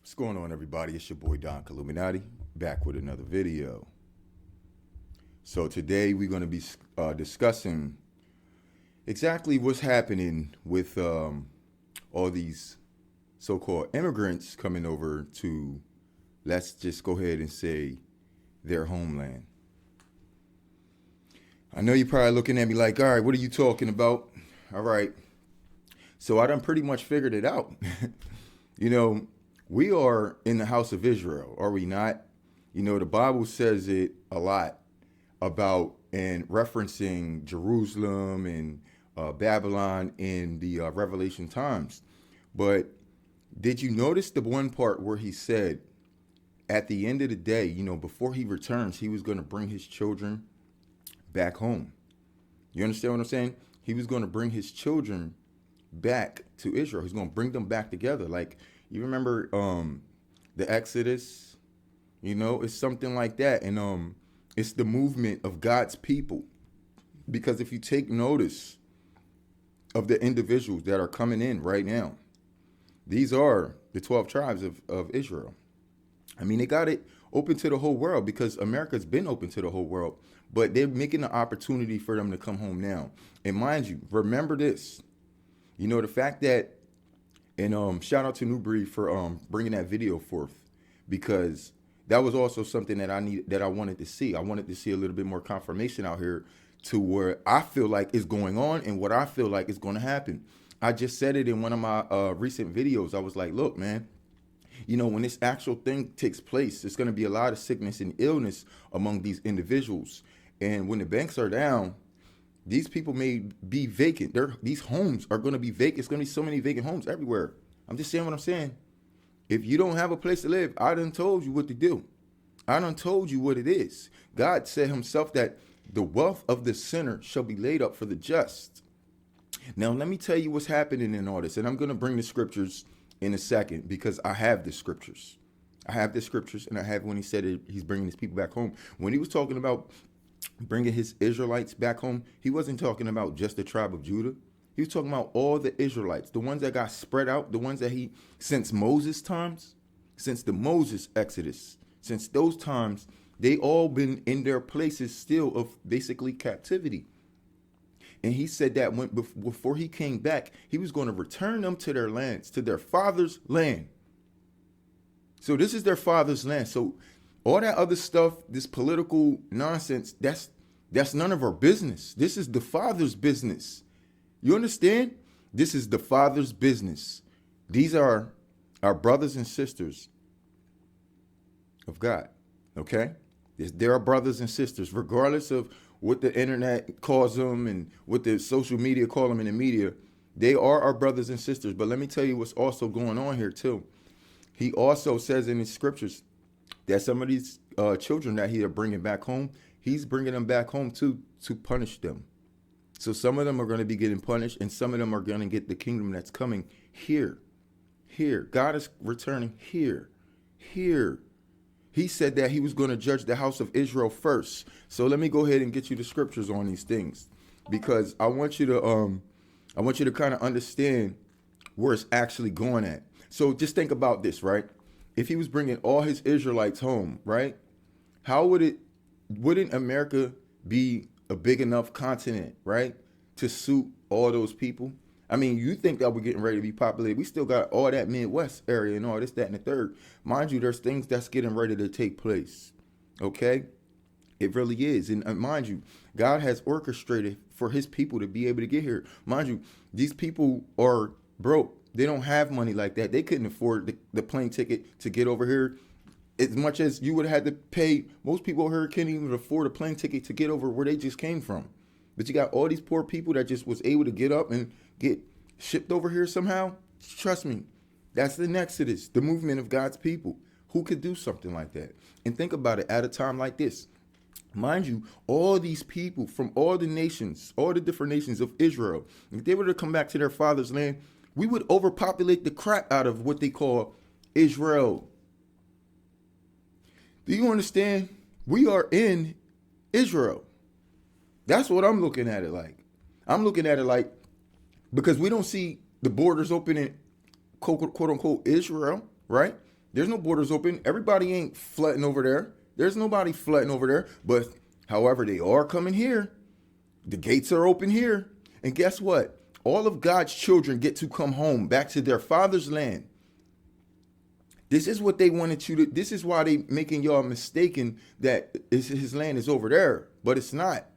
What's going on, everybody? It's your boy Don Illuminati, back with another video. So today we're going to be discussing exactly what's happening with all these so-called immigrants coming over to, let's just go ahead and say, their homeland. I know you're probably looking at me like, all right, what are you talking about? All right. So I done pretty much figured it out. We are in the house of Israel, are we not? The Bible says it a lot about and referencing Jerusalem and Babylon in the Revelation times. But did you notice the one part where he said, at the end of the day, before he returns, he was going to bring his children back home. You understand what I'm saying? He was going to bring his children back to Israel. He's going to bring them back together. Like, you remember the Exodus? It's something like that. And it's the movement of God's people. Because if you take notice of the individuals that are coming in right now, these are the 12 tribes of Israel. I mean, they got it open to the whole world because America's been open to the whole world. But they're making an opportunity for them to come home now. And mind you, remember this. The fact that, and shout out to New Breed for bringing that video forth, because that was also something that I wanted to see. I wanted to see a little bit more confirmation out here to where I feel like is going on and what I feel like is going to happen. I just said it in one of my recent videos. I was like, look, man, when this actual thing takes place, there's going to be a lot of sickness and illness among these individuals. And when the banks are down, these people may be vacant. These homes are going to be vacant. It's going to be so many vacant homes everywhere. I'm just saying what I'm saying. If you don't have a place to live, I done told you what to do. I done told you what it is. God said himself that the wealth of the sinner shall be laid up for the just. Now, let me tell you what's happening in all this. And I'm going to bring the scriptures in a second because I have the scriptures. I have the scriptures, and I have when he said it, he's bringing his people back home. When he was talking about bringing his Israelites back home, he wasn't talking about just the tribe of Judah. He was talking about all the Israelites, the ones that got spread out, the ones that since Moses' times, since the Moses Exodus, since those times, they all been in their places still of basically captivity. And he said that before he came back, he was going to return them to their lands, to their father's land. So this is their father's land. So all that other stuff, this political nonsense, that's none of our business. This is the Father's business. You understand? This is the Father's business. These are our brothers and sisters of God, okay? They're our brothers and sisters, regardless of what the internet calls them and what the social media call them in the media. They are our brothers and sisters. But let me tell you what's also going on here, too. He also says in his scriptures that some of these children that he are bringing back home, he's bringing them back home to punish them. So some of them are going to be getting punished, and some of them are going to get the kingdom that's coming here. Here. God is returning here. Here. He said that he was going to judge the house of Israel first. So let me go ahead and get you the scriptures on these things, because I want you to kind of understand where it's actually going at. So just think about this, right? If he was bringing all his Israelites home, right? Wouldn't America be a big enough continent, right, to suit all those people? I mean, you think that we're getting ready to be populated. We still got all that Midwest area and all this, that, and the third. Mind you, there's things that's getting ready to take place, okay? It really is. And mind you, God has orchestrated for his people to be able to get here. Mind you, these people are broke. They don't have money like that. They couldn't afford the plane ticket to get over here. As much as you would have had to pay, most people over here can't even afford a plane ticket to get over where they just came from. But you got all these poor people that just was able to get up and get shipped over here somehow. Trust me, that's the Exodus, the movement of God's people. Who could do something like that? And think about it at a time like this. Mind you, all these people from all the nations, all the different nations of Israel, if they were to come back to their father's land, we would overpopulate the crap out of what they call Israel. Do you understand? We are in Israel. That's what I'm looking at it like. I'm looking at it like, because we don't see the borders open in quote unquote Israel, right? There's no borders open. Everybody ain't flooding over there. There's nobody flooding over there. But however, they are coming here. The gates are open here. And guess what? All of God's children get to come home back to their father's land. This is what they wanted you to. This is why they making y'all mistaken that his land is over there, but it's not.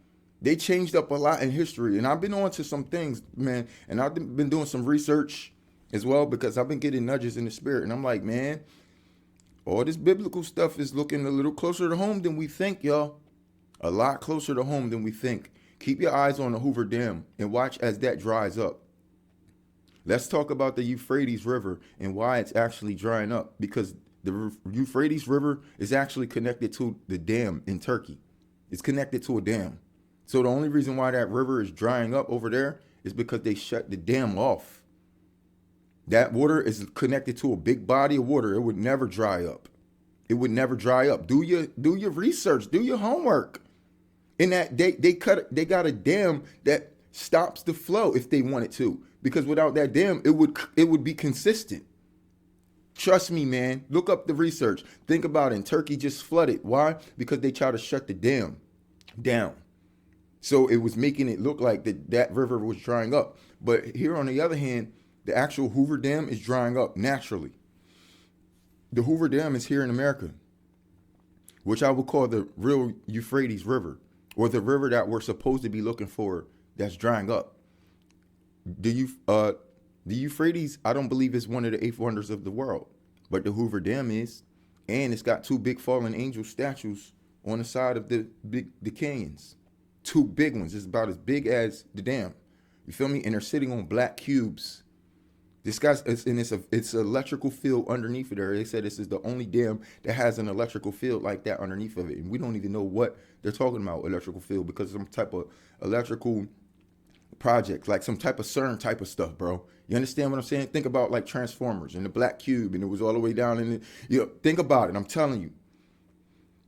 They changed up a lot in history, and I've been on to some things, man, and I've been doing some research as well because I've been getting nudges in the spirit, and I'm like, man, all this biblical stuff is looking a little closer to home than we think, y'all. A lot closer to home than we think. Keep your eyes on the Hoover Dam and watch as that dries up. Let's talk about the Euphrates River and why it's actually drying up, because the Euphrates River is actually connected to the dam in Turkey. It's connected to a dam. So the only reason why that river is drying up over there is because they shut the dam off. That water is connected to a big body of water. It would never dry up. It would never dry up. Do your research. Do your homework. In that they got a dam that stops the flow if they wanted to, because without that dam, it would be consistent. Trust me, man. Look up the research. Think about it. And Turkey just flooded. Why? Because they tried to shut the dam down. So it was making it look like that river was drying up. But here on the other hand, the actual Hoover Dam is drying up naturally. The Hoover Dam is here in America, which I would call the real Euphrates River, or the river that we're supposed to be looking for that's drying up. The Euphrates, I don't believe is one of the 8 wonders of the world, but the Hoover Dam is, and it's got 2 big fallen angel statues on the side of the canyons. 2 big ones. It's about as big as the dam. You feel me? And they're sitting on black cubes. This guy's, it's an electrical field underneath it there. They said this is the only dam that has an electrical field like that underneath of it. And we don't even know what they're talking about, electrical field, because some type of electrical project, like some type of CERN type of stuff, bro. You understand what I'm saying? Think about like Transformers and the black cube, and it was all the way down in the, think about it. I'm telling you.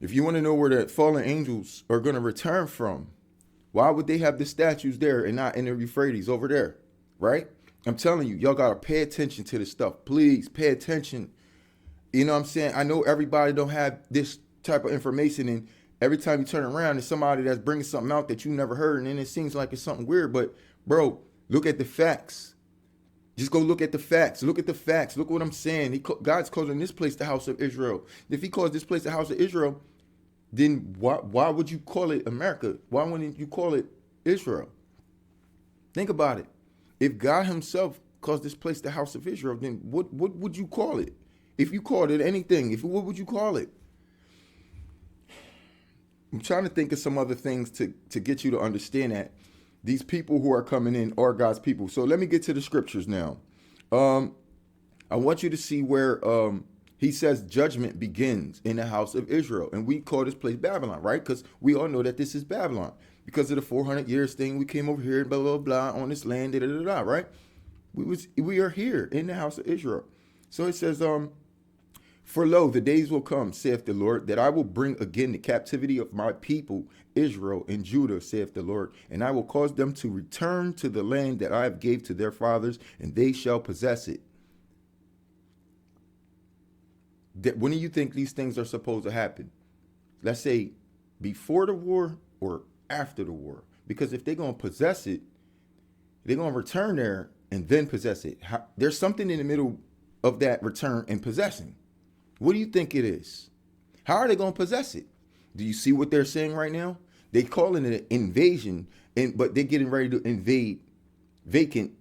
If you want to know where the fallen angels are going to return from, why would they have the statues there and not in the Euphrates over there, right? I'm telling you, y'all got to pay attention to this stuff. Please pay attention. You know what I'm saying? I know everybody don't have this type of information, and every time you turn around, there's somebody that's bringing something out that you never heard, and then it seems like it's something weird. But, bro, look at the facts. Just go look at the facts. Look at the facts. Look what I'm saying. God's calling this place the house of Israel. If he calls this place the house of Israel, then why would you call it America? Why wouldn't you call it Israel? Think about it. If God himself calls this place the house of Israel, then what would you call it? If you called it anything, what would you call it? I'm trying to think of some other things to get you to understand that these people who are coming in are God's people. So let me get to the scriptures now. I want you to see where he says judgment begins in the house of Israel. And we call this place Babylon, right? Because we all know that this is Babylon. Because of the 400 years thing, we came over here, blah, blah, blah, on this land, da, da, da, da, right? We are here in the house of Israel. So it says, for lo, the days will come, saith the Lord, that I will bring again the captivity of my people, Israel and Judah, saith the Lord, and I will cause them to return to the land that I have gave to their fathers, and they shall possess it. When do you think these things are supposed to happen? Let's say before the war or after the war. Because if they're going to possess it, they're going to return there and then possess it. There's something in the middle of that return and possessing. What do you think it is? How are they going to possess it? Do you see what they're saying right now? They're calling it an invasion, but they're getting ready to invade vacant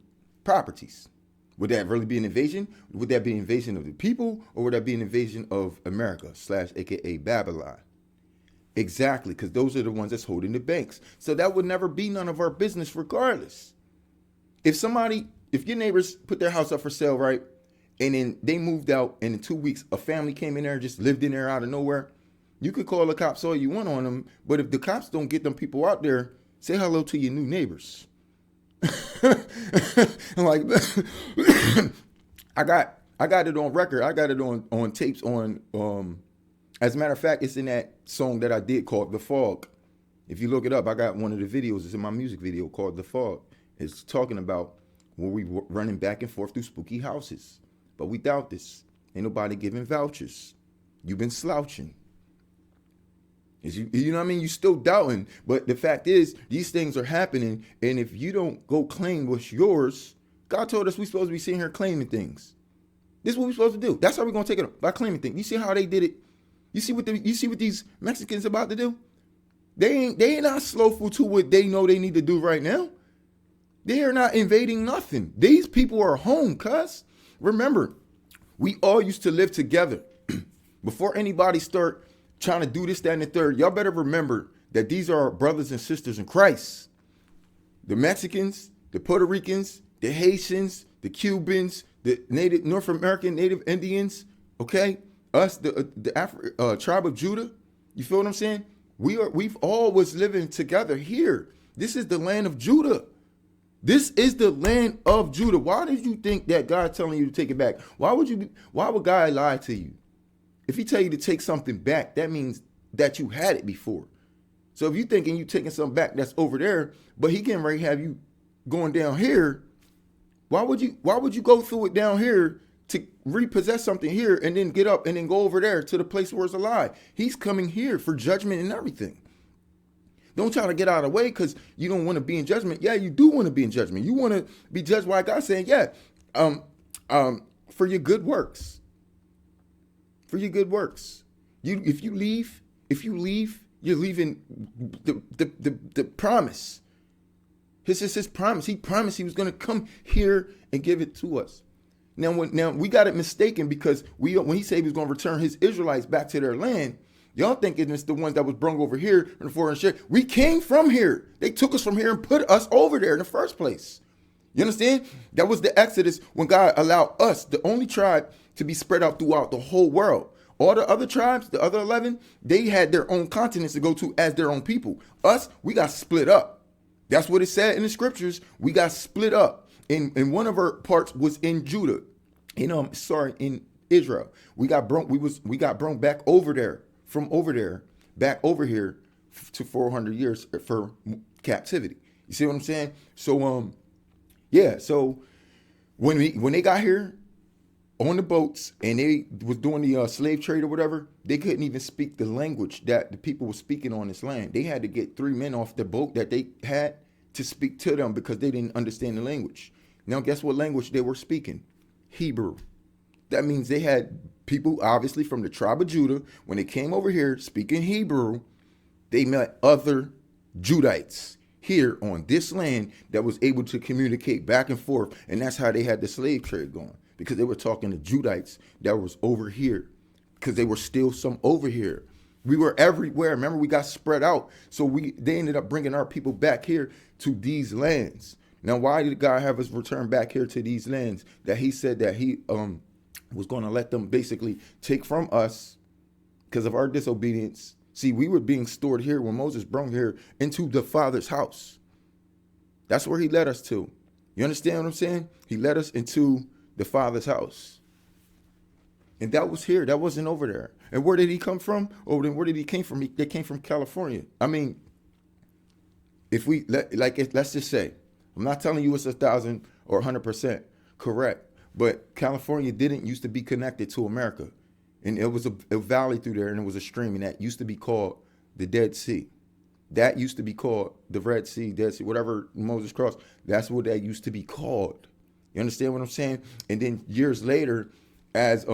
properties. Would that really be an invasion? Would that be an invasion of the people, or would that be an invasion of America / aka Babylon? Exactly, because those are the ones that's holding the banks. So that would never be none of our business regardless. If your neighbors put their house up for sale, right, and then they moved out, and in 2 weeks, a family came in there and just lived in there out of nowhere, you could call the cops all you want on them, but if the cops don't get them people out there, say hello to your new neighbors. Like, I got it on record. I got it on tapes on, as a matter of fact, it's in that song that I did called The Fog. If you look it up, I got one of the videos. It's in my music video called The Fog. It's talking about where we running back and forth through spooky houses. But we doubt this. Ain't nobody giving vouchers. You've been slouching. You know what I mean? You still doubting. But the fact is, these things are happening. And if you don't go claim what's yours, God told us we're supposed to be sitting here claiming things. This is what we're supposed to do. That's how we're going to take it by claiming things. You see how they did it? You see what these Mexicans about to do? They ain't not slowful to what they know they need to do right now. They are not invading nothing. These people are home, cuz. Remember, we all used to live together. Before anybody start trying to do this, that, and the third, y'all better remember that these are our brothers and sisters in Christ. The Mexicans, the Puerto Ricans, the Haitians, the Cubans, the North American Native Indians, okay? Us, the tribe of Judah. You feel what I'm saying? We've all was living together here. This is the land of Judah. This is the land of Judah. Why did you think that God telling you to take it back? Why would God lie to you? If he tell you to take something back, that means that you had it before. So if you thinking you taking something back that's over there, but he getting ready to have you going down here, why would you go through it down here to repossess something here and then get up and then go over there to the place where it's alive? He's coming here for judgment and everything. Don't try to get out of the way because you don't want to be in judgment. Yeah, you do want to be in judgment. You want to be judged by God saying, yeah, for your good works. For your good works. If you leave, you're leaving the promise. This is his promise. He promised he was going to come here and give it to us. Now we got it mistaken because when he said he was going to return his Israelites back to their land, y'all thinking it's the ones that was brung over here in the foreign share. We came from here. They took us from here and put us over there in the first place. You understand? That was the Exodus when God allowed us, the only tribe, to be spread out throughout the whole world. All the other tribes, the other 11, they had their own continents to go to as their own people. Us, we got split up. That's what it said in the scriptures. We got split up. And one of our parts was in Judah. In Israel. We got brought back over there, from over there, back over here to 400 years for captivity. You see what I'm saying? So so when they got here on the boats and they was doing the slave trade or whatever, they couldn't even speak the language that the people were speaking on this land. They had to get 3 men off the boat that they had to speak to them because they didn't understand the language. Now, guess what language they were speaking? Hebrew. That means they had people, obviously, from the tribe of Judah. When they came over here speaking Hebrew, they met other Judites here on this land that was able to communicate back and forth. And that's how they had the slave trade going, because they were talking to Judites that was over here, because they were still some over here. We were everywhere. Remember, we got spread out. So they ended up bringing our people back here to these lands. Now, why did God have us return back here to these lands that he said that he was going to let them basically take from us because of our disobedience? See, we were being stored here when Moses brought here into the Father's house. That's where he led us to. You understand what I'm saying? He led us into the Father's house. And that was here. That wasn't over there. And where did he come from? Oh, then where did he came from? They came from California. I mean, let's just say, I'm not telling you it's 1,000 or 100% correct, but California didn't used to be connected to America. And it was a valley through there, and it was a stream, and that used to be called the Dead Sea. That used to be called the Red Sea, Dead Sea, whatever Moses crossed. That's what that used to be called. You understand what I'm saying? And then years later, as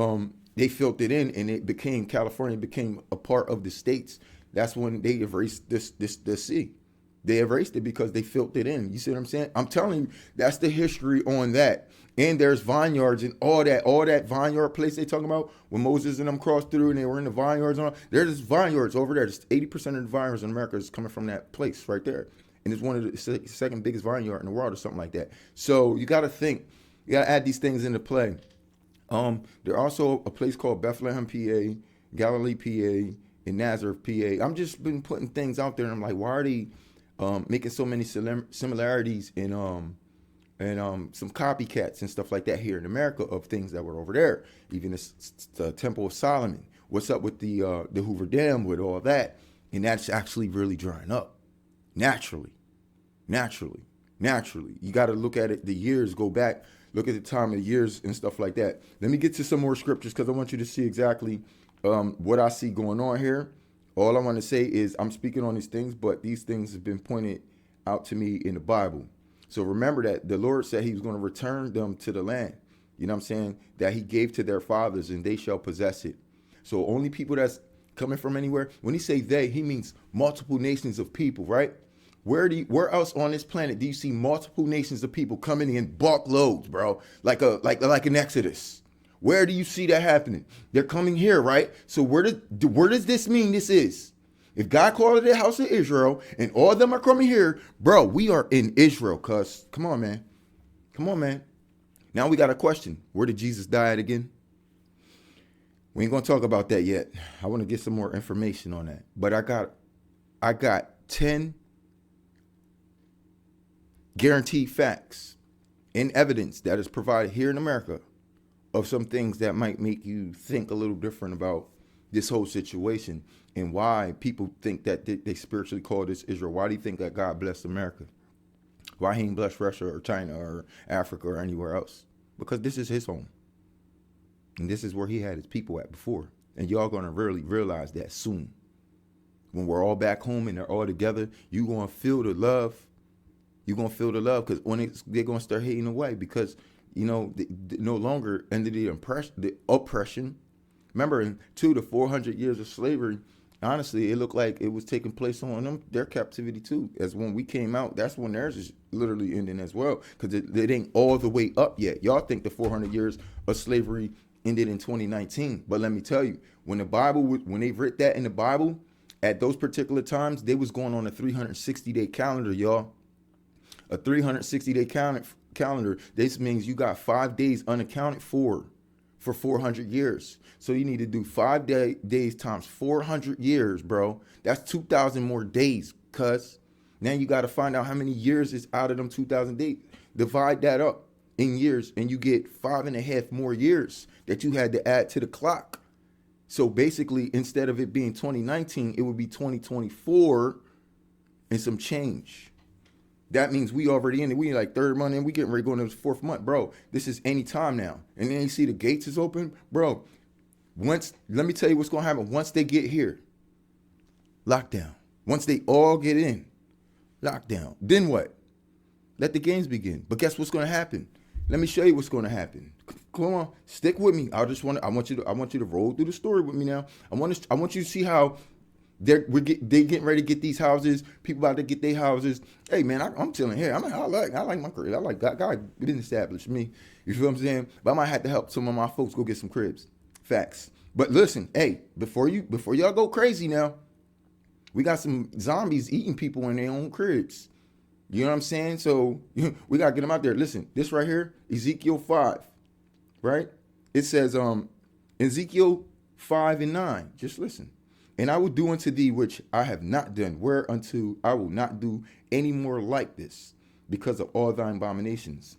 they filled it in and California became a part of the states, that's when they erased this sea. They erased it because they filled it in. You see what I'm saying? I'm telling you, that's the history on that. And there's vineyards and all that vineyard place they talking about when Moses and them crossed through and they were in the vineyards and all. There's vineyards over there. 80% of the vineyards in America is coming from that place right there. And it's one of the second biggest vineyard in the world or something like that. So you got to think, you got to add these things into play. There's also a place called Bethlehem, PA, Galilee, PA, and Nazareth, PA. I'm just been putting things out there and I'm like, why are they making so many similarities in some copycats and stuff like that here in America of things that were over there, even the Temple of Solomon. What's up with the Hoover Dam with all that? And that's actually really drying up naturally. You got to look at it. The years go back Look at the time of the years and stuff like that. Let me get to some more scriptures because I want you to see exactly what I see going on here. All I want to say is I'm speaking on these things, but these things have been pointed out to me in the Bible. So remember that the Lord said he was going to return them to the land. You know what I'm saying? That he gave to their fathers and they shall possess it. So only people that's coming from anywhere, when he say they, he means multiple nations of people, right? Where else on this planet do you see multiple nations of people coming in bulk loads, bro? Like an Exodus. Where do you see that happening? They're coming here, right? So where does this mean this is? If God called it the house of Israel and all of them are coming here, bro, we are in Israel, cuz. Come on, man. Come on, man. Now we got a question. Where did Jesus die at again? We ain't gonna talk about that yet. I want to get some more information on that. But I got 10 guaranteed facts and evidence that is provided here in America of some things that might make you think a little different about this whole situation and why people think that they spiritually call this Israel. Why do you think that God blessed America? Why he ain't blessed Russia or China or Africa or anywhere else? Because this is his home. And this is where he had his people at before. And y'all gonna really realize that soon. When we're all back home and they're all together, you gonna feel the love. You're gonna feel the love because when they're gonna start hating away because they no longer under the oppression. Remember, in 200 to 400 years of slavery, honestly, it looked like it was taking place on them, their captivity too. As when we came out, that's when theirs is literally ending as well because it ain't all the way up yet. Y'all think the 400 years of slavery ended in 2019, but let me tell you, when they writ that in the Bible, at those particular times, they was going on a 360-day calendar, y'all. A 360-day calendar. This means you got 5 days unaccounted for 400 years. So you need to do 5 days times 400 years, bro. That's 2,000 more days, cuz. Now you got to find out how many years is out of them 2,000 days. Divide that up in years, and you get 5.5 more years that you had to add to the clock. So basically, instead of it being 2019, it would be 2024 and some change. That means we already in it. We like third month and we getting ready to go into the fourth month, bro. This is any time now. And then you see the gates is open, bro. Let me tell you what's going to happen. Once they get here, lockdown. Once they all get in, lockdown. Then what? Let the games begin. But guess what's going to happen? Let me show you what's going to happen. Come on, stick with me. I want you to roll through the story with me now. I want you to see how they getting ready to get these houses. People about to get their houses. Hey man, I'm telling you, I like my crib. I like God didn't establish me. You feel what I'm saying? But I might have to help some of my folks go get some cribs. Facts. But listen, hey, before y'all go crazy now, we got some zombies eating people in their own cribs. You know what I'm saying? So we gotta get them out there. Listen, this right here, Ezekiel 5, right? It says Ezekiel 5:9. Just listen. And I will do unto thee which I have not done, whereunto I will not do any more like this, because of all thine abominations.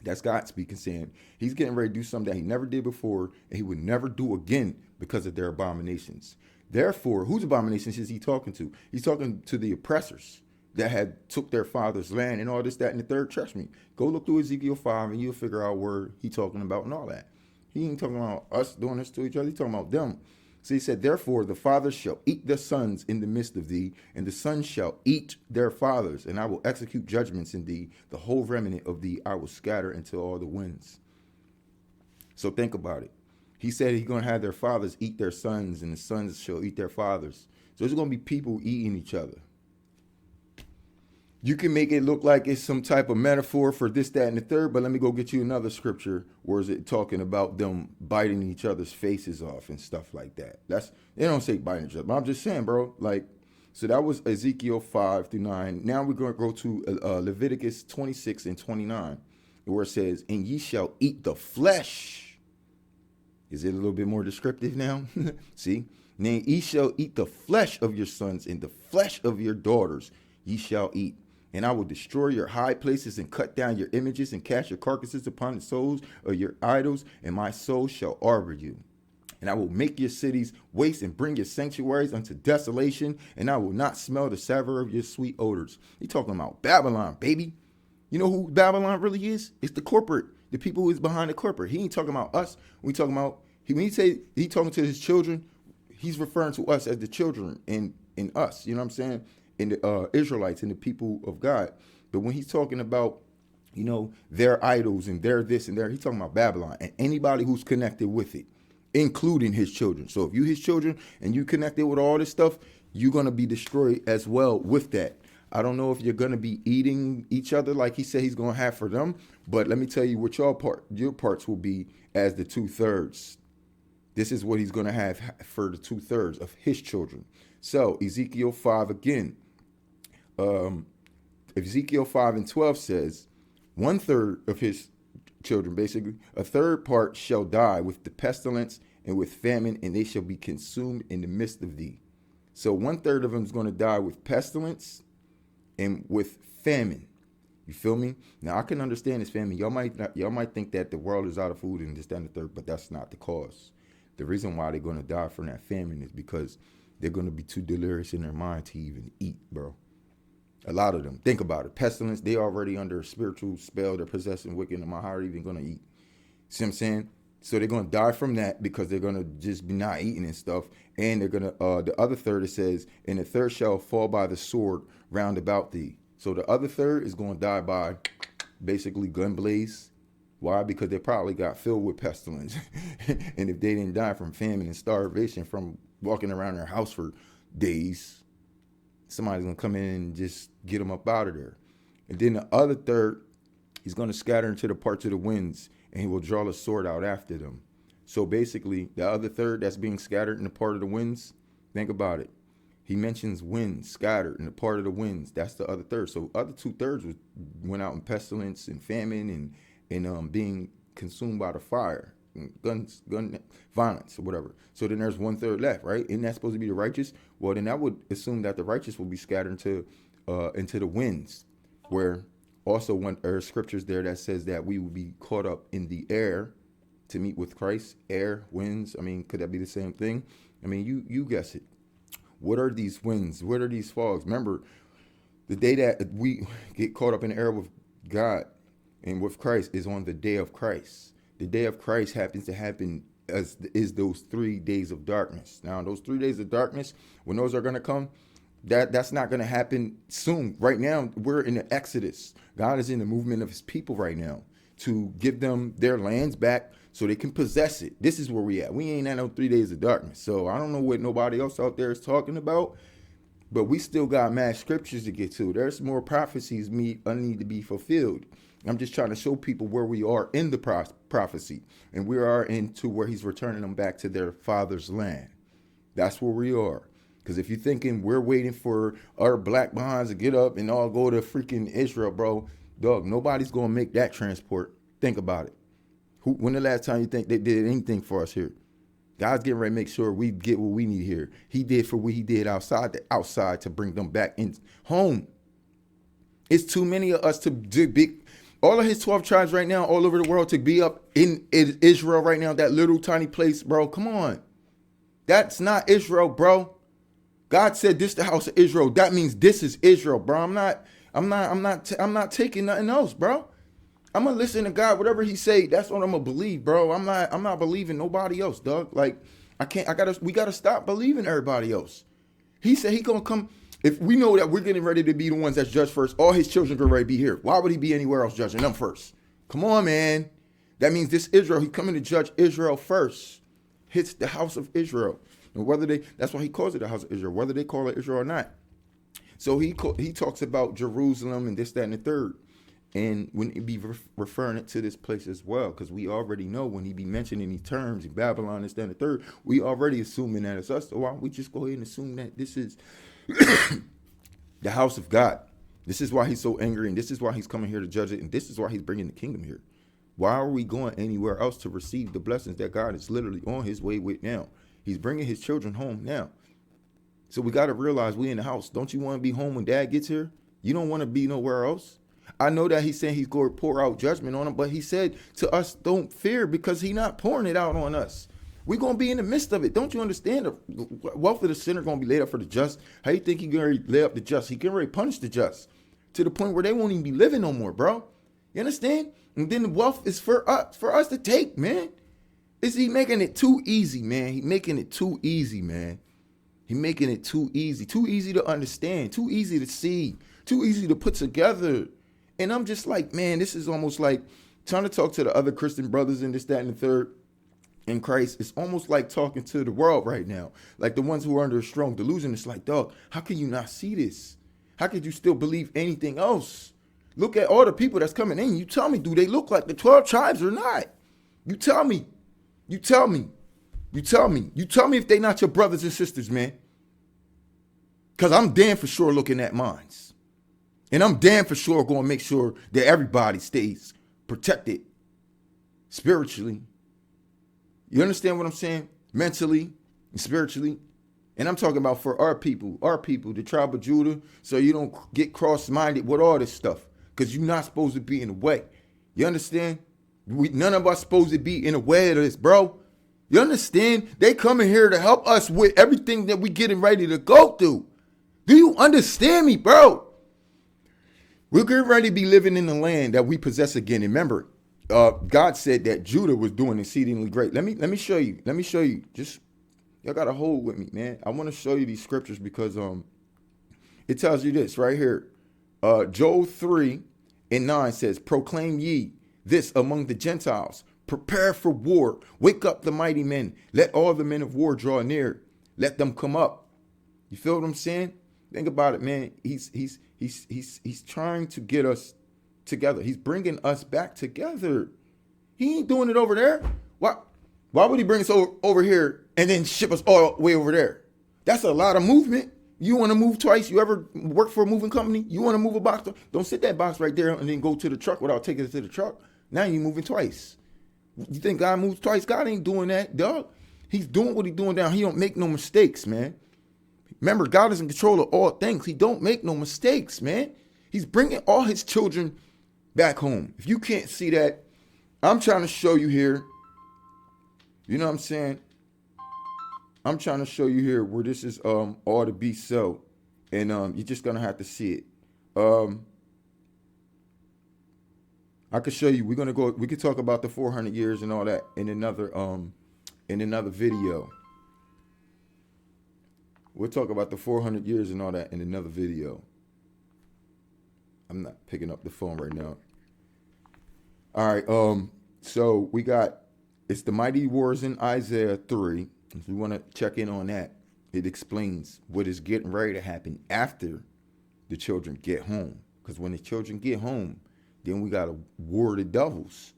That's God speaking, saying he's getting ready to do something that he never did before, and he would never do again because of their abominations. Therefore, whose abominations is he talking to? He's talking to the oppressors that had took their father's land and all this, that, and the third. Trust me. Go look through Ezekiel 5 and you'll figure out where he's talking about and all that. He ain't talking about us doing this to each other. He's talking about them. So he said, therefore, the fathers shall eat their sons in the midst of thee, and the sons shall eat their fathers, and I will execute judgments in thee. The whole remnant of thee I will scatter into all the winds. So think about it. He said he's going to have their fathers eat their sons, and the sons shall eat their fathers. So there's going to be people eating each other. You can make it look like it's some type of metaphor for this, that, and the third, but let me go get you another scripture where is it talking about them biting each other's faces off and stuff like that. They don't say biting each other, but I'm just saying, bro, so that was Ezekiel 5-9. Now we're going to go to Leviticus 26 and 29, where it says, and ye shall eat the flesh. Is it a little bit more descriptive now? See? Then ye shall eat the flesh of your sons and the flesh of your daughters ye shall eat. And I will destroy your high places and cut down your images and cast your carcasses upon the souls of your idols, and my soul shall arbor you. And I will make your cities waste and bring your sanctuaries unto desolation, and I will not smell the savor of your sweet odors. He's talking about Babylon, baby. You know who Babylon really is? It's the corporate. The people who is behind the corporate. He ain't talking about us. We talking about when he say he talking to his children, he's referring to us as the children in us. You know what I'm saying? In the Israelites and the people of God. But when he's talking about, their idols and their this and their, he's talking about Babylon and anybody who's connected with it, including his children. So if you his children and you connected with all this stuff, you're gonna be destroyed as well with that. I don't know if you're gonna be eating each other like he said he's gonna have for them, but let me tell you what your parts will be as the 2/3. This is what he's gonna have for the 2/3 of his children. So Ezekiel 5 again. Ezekiel 5:12 says, 1/3 of his children, basically, a third part shall die with the pestilence and with famine, and they shall be consumed in the midst of thee. So 1/3 of them is going to die with pestilence and with famine. You feel me? Now I can understand this famine. Y'all might think that the world is out of food and this, that, and the third, but that's not the cause. The reason why they're going to die from that famine is because they're going to be too delirious in their mind to even eat, bro. A lot of them. Think about it. Pestilence, they already under a spiritual spell. They're possessing wicked. And how are they even going to eat? See what I'm saying? So they're going to die from that because they're going to just be not eating and stuff. And they're going to, the other third, it says, and the third shall fall by the sword round about thee. So the other third is going to die by basically gun blaze. Why? Because they probably got filled with pestilence. And if they didn't die from famine and starvation from walking around their house for days, somebody's going to come in and just get them up out of there. And then the other third, he's going to scatter into the parts of the winds, and he will draw the sword out after them. So basically, the other third that's being scattered in the part of the winds, think about it. He mentions winds scattered in the part of the winds. That's the other third. So other 2/3 went out in pestilence and famine and being consumed by the fire, gun violence or whatever. So then there's 1/3 left, right? Isn't that supposed to be the righteous? Well, then that would assume that the righteous will be scattered into the winds, where also there are scriptures there that says that we will be caught up in the air to meet with Christ. Air, winds. I mean, could that be the same thing? I mean, you guess it. What are these winds? What are these fogs? Remember, the day that we get caught up in the air with God and with Christ is on the day of Christ. The day of Christ happens to happen is those 3 days of darkness. Now, those 3 days of darkness, when those are going to come, that's not going to happen soon. Right now, we're in the Exodus. God is in the movement of his people right now to give them their lands back so they can possess it. This is where we at. We ain't at no 3 days of darkness. So I don't know what nobody else out there is talking about, but we still got mad scriptures to get to. There's more prophecies need to be fulfilled. I'm just trying to show people where we are in the prophecy, and we are into where he's returning them back to their father's land. That's where we are. Because if you're thinking we're waiting for our black behinds to get up and all go to freaking Israel, bro, dog, nobody's going to make that transport. Think about it. When the last time you think they did anything for us here? God's getting ready to make sure we get what we need here. He did for what he did outside to bring them back in home. It's too many of us to be, all of his 12 tribes right now, all over the world, to be up in Israel right now, that little tiny place, bro. Come on. That's not Israel, bro. God said this the house of Israel. That means this is Israel, bro. I'm not taking nothing else, bro. I'm gonna listen to God, whatever he say, that's what I'm gonna believe, bro. I'm not believing nobody else, dog. Like, we gotta stop believing everybody else. He said he gonna come. If we know that we're getting ready to be the ones that's judged first, all his children are ready to be here. Why would he be anywhere else judging them first? Come on, man. That means this Israel, he's coming to judge Israel first. Hits the house of Israel. And that's why he calls it the house of Israel, whether they call it Israel or not. So he talks about Jerusalem and this, that, and the third. And when he be referring it to this place as well, because we already know when he be mentioning these terms in Babylon, this, that, and the third, we already assuming that it's us. So why don't we just go ahead and assume that this is the house of God? This is why he's so angry, and this is why he's coming here to judge it, and this is why he's bringing the kingdom here. Why are we going anywhere else to receive the blessings that God is literally on his way with now? He's bringing his children home now. So we got to realize we in the house. Don't you want to be home when dad gets here? You don't want to be nowhere else. I know that he's saying he's going to pour out judgment on them, but he said to us, don't fear, because he's not pouring it out on us. We're going to be in the midst of it. Don't you understand? The wealth of the sinner going to be laid up for the just. How you think he going to lay up the just? He can already punish the just to the point where they won't even be living no more, bro. You understand? And then the wealth is for us to take, man. Is he making it too easy, man? He making it too easy, man. He making it too easy to understand, too easy to see, too easy to put together. And I'm just like, man, this is almost like trying to talk to the other Christian brothers and this, that, and the third in Christ. It's almost like talking to the world right now. Like the ones who are under a strong delusion. It's like, dog, how can you not see this? How could you still believe anything else? Look at all the people that's coming in. You tell me, do they look like the 12 tribes or not? You tell me. You tell me. You tell me. You tell me if they not your brothers and sisters, man. Because I'm damn for sure looking at mines. And I'm damn for sure going to make sure that everybody stays protected spiritually. You understand what I'm saying? Mentally and spiritually. And I'm talking about for our people, the tribe of Judah, so you don't get cross-minded with all this stuff. Because you're not supposed to be in the way. You understand? None of us supposed to be in the way of this, bro. You understand? They coming here to help us with everything that we getting ready to go through. Do you understand me, bro? We're getting ready to be living in the land that we possess again. And remember, God said that Judah was doing exceedingly great. Let me show you. Let me show you. Just y'all got to hold with me, man. I want to show you these scriptures because it tells you this right here. Joel 3:9 says, proclaim ye this among the Gentiles. Prepare for war. Wake up the mighty men. Let all the men of war draw near. Let them come up. You feel what I'm saying? Think about it, man. He's trying to get us together. He's bringing us back together. He ain't doing it over there. Why would he bring us over here and then ship us all the way over there? That's a lot of movement. You want to move twice? You ever work for a moving company? You want to move a box? Don't sit that box right there and then go to the truck without taking it to the truck. Now you're moving twice. You think God moves twice? God ain't doing that, dog. He's doing what he's doing down. He don't make no mistakes, man. Remember, God is in control of all things. He don't make no mistakes, man. He's bringing all his children back home. If you can't see that, I'm trying to show you here. You know what I'm saying? I'm trying to show you here where this is all to be so. And you're just going to have to see it. I could show you. We could talk about the 400 years and all that in another video. We'll talk about the 400 years and all that in another video. I'm not picking up the phone right now. All right. So it's the mighty wars in Isaiah 3. If you want to check in on that, it explains what is getting ready to happen after the children get home. Because when the children get home, then we got to war the devils.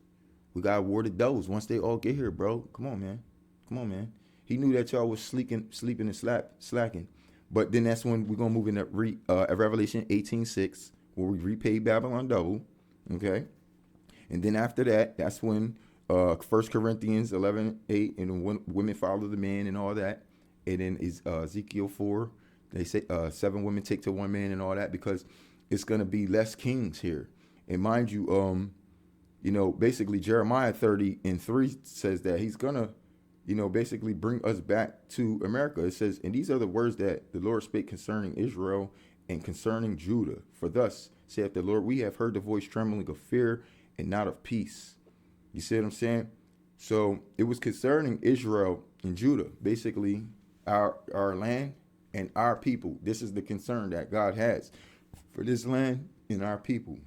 We got to war the devils once they all get here, bro. Come on, man. Come on, man. He knew that y'all was sleeping and slacking. But then that's when we're going to move into Revelation 18:6, where we repay Babylon double. Okay. And then after that, that's when 1 Corinthians 11:8, and women follow the man and all that. And then is Ezekiel 4. They say 7 women take to 1 man and all that, because it's going to be less kings here. And mind you, basically Jeremiah 30:3 says that he's going to, basically bring us back to America. It says, and these are the words that the Lord spake concerning Israel and concerning Judah. For thus saith the Lord, we have heard the voice trembling of fear and not of peace. You see what I'm saying? So it was concerning Israel and Judah, basically our land and our people. This is the concern that God has for this land and our people.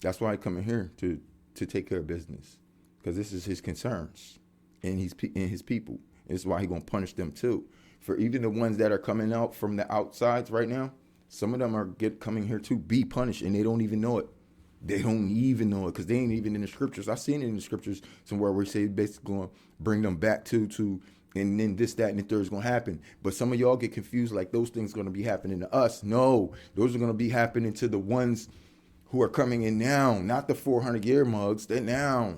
That's why I come in here to take care of business, because this is his concerns and his people. It's why he's going to punish them too. For even the ones that are coming out from the outsides right now, some of them are coming here to be punished, and they don't even know it. They don't even know it, because they ain't even in the scriptures. I've seen it in the scriptures somewhere where he say basically going to bring them back to, and then this, that, and the third is going to happen. But some of y'all get confused like those things going to be happening to us. No, those are going to be happening to the ones who are coming in now, not the 400-year mugs. They're now.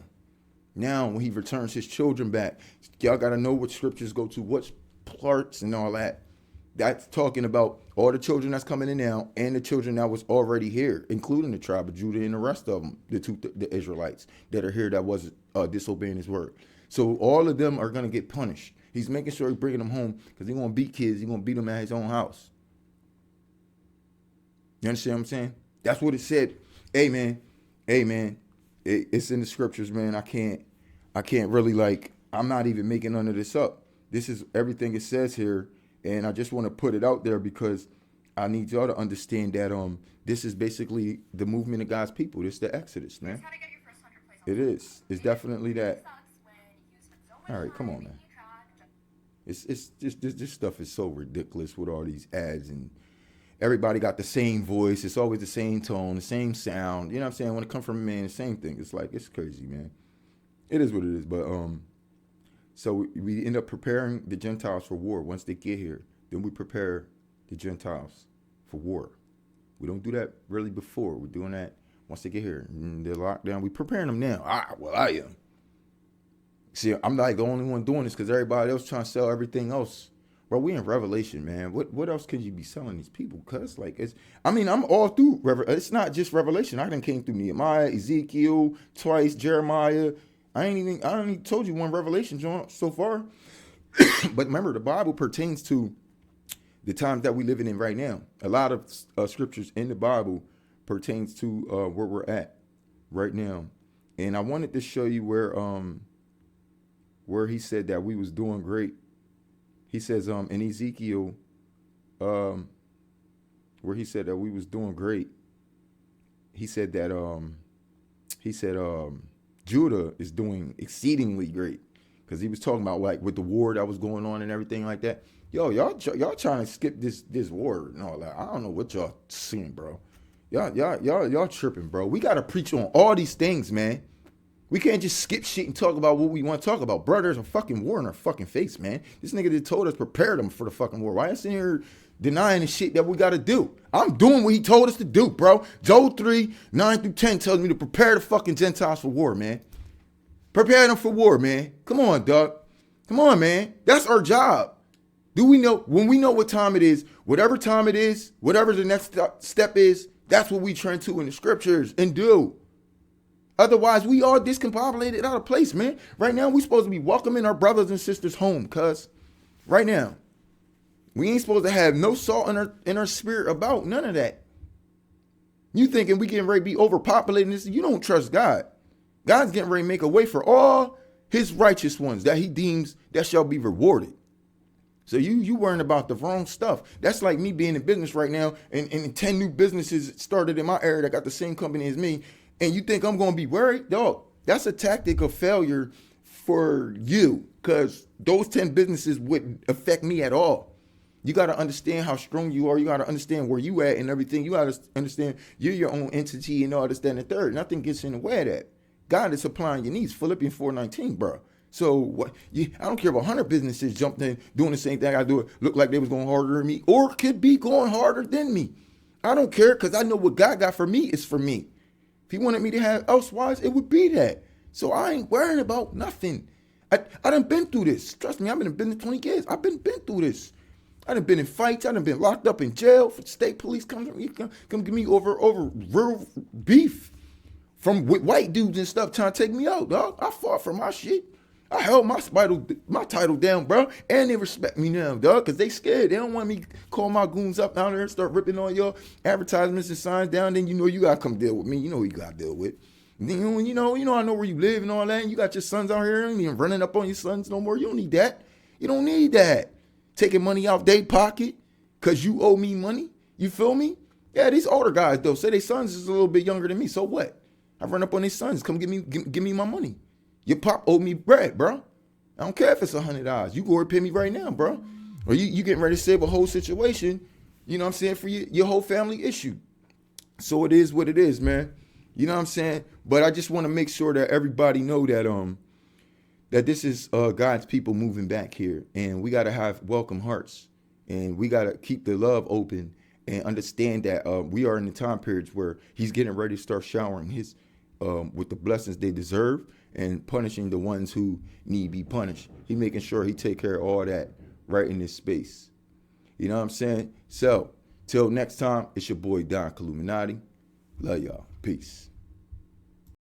Now, when he returns his children back, y'all got to know what scriptures go to, what parts and all that. That's talking about all the children that's coming in now and the children that was already here, including the tribe of Judah and the rest of them, the Israelites that are here that was disobeying his word. So all of them are going to get punished. He's making sure he's bringing them home, because he's going to beat kids. He's going to beat them at his own house. You understand what I'm saying? That's what it said. Amen. Amen. It's in the scriptures, man. I can't really like. I'm not even making none of this up. This is everything it says here, and I just want to put it out there because I need y'all to understand that this is basically the movement of God's people. This is the Exodus, man. It is. It's definitely that. All right, come on, man. It's just this stuff is so ridiculous with all these ads and everybody got the same voice. It's always the same tone, the same sound. You know what I'm saying? When it comes from a man, the same thing. It's like it's crazy, man. It is what it is. But so we end up preparing the Gentiles for war once they get here. Then we prepare the Gentiles for war. We don't do that really before. We're doing that once they get here. And they're locked down. We're preparing them now. I am. See, I'm not the only one doing this because everybody else trying to sell everything else. Bro, we in Revelation, man. What else could you be selling these people? Cause like I'm all through. It's not just Revelation. I done came through Nehemiah, Ezekiel, twice, Jeremiah. I only told you one Revelation so far. But remember, the Bible pertains to the times that we living in right now. A lot of scriptures in the Bible pertains to where we're at right now. And I wanted to show you where he said that we was doing great. He says in Ezekiel, where he said that we was doing great. He said that Judah is doing exceedingly great because he was talking about like with the war that was going on and everything like that. Yo, y'all trying to skip this war and all that. I don't know what y'all seeing, bro. Y'all tripping, bro. We gotta preach on all these things, man. We can't just skip shit and talk about what we want to talk about. Bro, there's a fucking war in our fucking face, man. This nigga that told us prepare them for the fucking war. Why are you sitting here denying the shit that we got to do? I'm doing what he told us to do, bro. Joel 3, 9 through 10 tells me to prepare the fucking Gentiles for war, man. Prepare them for war, man. Come on, dog. Come on, man. That's our job. Do we know, when we know what time it is, whatever time it is, whatever the next step is, that's what we turn to in the scriptures and do. Otherwise, we are discombobulated out of place, man. Right now, we supposed to be welcoming our brothers and sisters home, cuz. Right now. We ain't supposed to have no salt in our spirit about none of that. You thinking we getting ready to be overpopulating this? You don't trust God. God's getting ready to make a way for all his righteous ones that he deems that shall be rewarded. So you worrying about the wrong stuff. That's like me being in business right now and 10 new businesses started in my area that got the same company as me. And you think I'm going to be worried? Dog, that's a tactic of failure for you because those 10 businesses wouldn't affect me at all. You got to understand how strong you are. You got to understand where you at and everything. You got to understand you're your own entity and all this, that, and the third. Nothing gets in the way of that. God is supplying your needs. Philippians 4:19, bro. So what? I don't care about 100 businesses jumped in doing the same thing I do. Look like they was going harder than me or could be going harder than me. I don't care because I know what God got for me is for me. If he wanted me to have elsewise, it would be that. So I ain't worrying about nothing. I done been through this. Trust me, I've been in business 20 years. I've been through this. I done been in fights. I done been locked up in jail. For state police come give me over real beef from white dudes and stuff trying to take me out, dog. I fought for my shit. I held my title down, bro. And they respect me now, dog, because they scared. They don't want me to call my goons up down there and start ripping all your advertisements and signs down. Then you know you got to come deal with me. You know who you got to deal with. And then, you know, I know where you live and all that. And you got your sons out here. You ain't even running up on your sons no more. You don't need that. You don't need that. Taking money out their pocket because you owe me money. You feel me? Yeah, these older guys, though, say their sons is a little bit younger than me. So what? I run up on their sons. Come give me my money. Your pop owed me bread, bro. I don't care if it's $100. You go and pay me right now, bro. Or you getting ready to save a whole situation, you know what I'm saying, for your whole family issue. So it is what it is, man. You know what I'm saying? But I just want to make sure that everybody know that that this is God's people moving back here. And we got to have welcome hearts. And we got to keep the love open and understand that we are in the time periods where he's getting ready to start showering his with the blessings they deserve and punishing the ones who need to be punished. He making sure he take care of all that right in this space. You know what I'm saying? So, till next time, it's your boy Don Illuminati. Love y'all. Peace.